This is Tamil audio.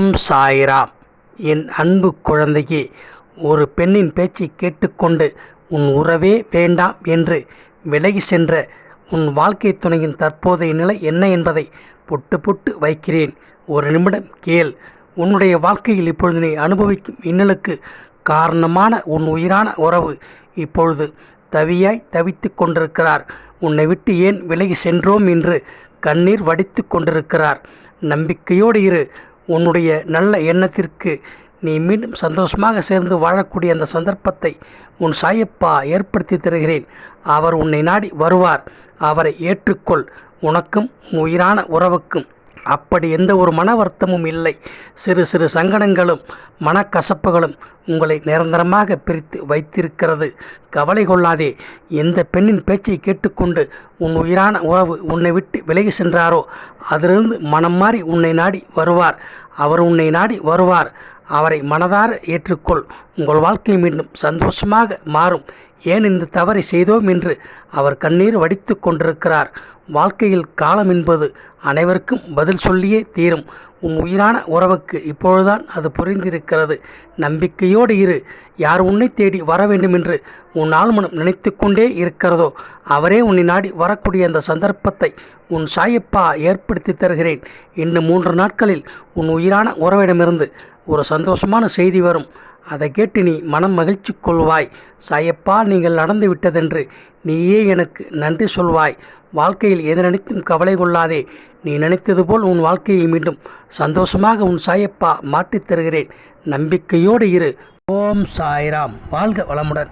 ஓம் சாய்ராம். என் அன்பு குழந்தையே, ஒரு பெண்ணின் பேச்சை கேட்டுக்கொண்டு உன் உறவே வேண்டாம் என்று விலகி சென்ற உன் வாழ்க்கை துணையின் தற்போதைய நிலை என்ன என்பதை புட்டு புட்டு வைக்கிறேன். ஒரு நிமிடம் கேள். உன்னுடைய வாழ்க்கையில் இப்பொழுது நீ அனுபவிக்கும் இன்னலுக்கு காரணமான உன் உயிரான உறவு இப்பொழுது தவியாய் தவித்து கொண்டிருக்கிறார். உன்னை விட்டு ஏன் விலகி சென்றோம் என்று கண்ணீர் வடித்து கொண்டிருக்கிறார். நம்பிக்கையோடு இரு. உன்னுடைய நல்ல எண்ணத்திற்கு நீ மீண்டும் சந்தோஷமாக சேர்ந்து வாழக்கூடிய அந்த சந்தர்ப்பத்தை உன் சாயப்பா ஏற்படுத்தி தருகிறேன். அவர் உன்னை நாடி வருவார். அவரை ஏற்றுக்கொள். உனக்கும் உயிரான உறவுக்கும் அப்படி எந்த ஒரு மன வருத்தமும் இல்லை. சிறு சிறு சங்கடங்களும் மனக்கசப்புகளும் உங்களை நிரந்தரமாக பிரித்து வைத்திருக்கிறது. கவலை கொள்ளாதே. எந்த பெண்ணின் பேச்சை கேட்டுக்கொண்டு உன் உயிரான உறவு உன்னை விட்டு விலகி சென்றாரோ அதிலிருந்து மனம் மாறி உன்னை நாடி வருவார். அவர் உன்னை நாடி வருவார். அவரை மனதார ஏற்றுக்கொள். உங்கள் வாழ்க்கை மீண்டும் சந்தோஷமாக மாறும். ஏன் இந்த தவறை செய்தோம் என்று அவர் கண்ணீர் வடித்து கொண்டிருக்கிறார். வாழ்க்கையில் காலம் என்பது அனைவருக்கும் பதில் சொல்லியே தீரும். உன் உயிரான உறவுக்கு இப்பொழுதுதான் அது புரிந்திருக்கிறது. நம்பிக்கையோடு இரு. யார் உன்னை தேடி வர வேண்டும் என்று உன் ஆழ்மனம் நினைத்து கொண்டே இருக்கிறதோ அவரே உன்னை நாடி வரக்கூடிய அந்த சந்தர்ப்பத்தை உன் சாயப்பா ஏற்படுத்தி தருகிறேன். இன்னும் 3 நாட்களில் உன் உயிரான உறவிடமிருந்து ஒரு சந்தோஷமான செய்தி வரும். அதை கேட்டு நீ மனம் மகிழ்ச்சி கொள்வாய். சாயப்பா, நீங்கள் நடந்து விட்டதென்று நீயே எனக்கு நன்றி சொல்வாய். வாழ்க்கையில் எது நினைத்தும் கவலை கொள்ளாதே. நீ நினைத்தது போல் உன் வாழ்க்கையை மீண்டும் சந்தோஷமாக உன் சாயப்பா மாற்றித் தருகிறேன். நம்பிக்கையோடு இரு. ஓம் சாய்ராம். வாழ்க வளமுடன்.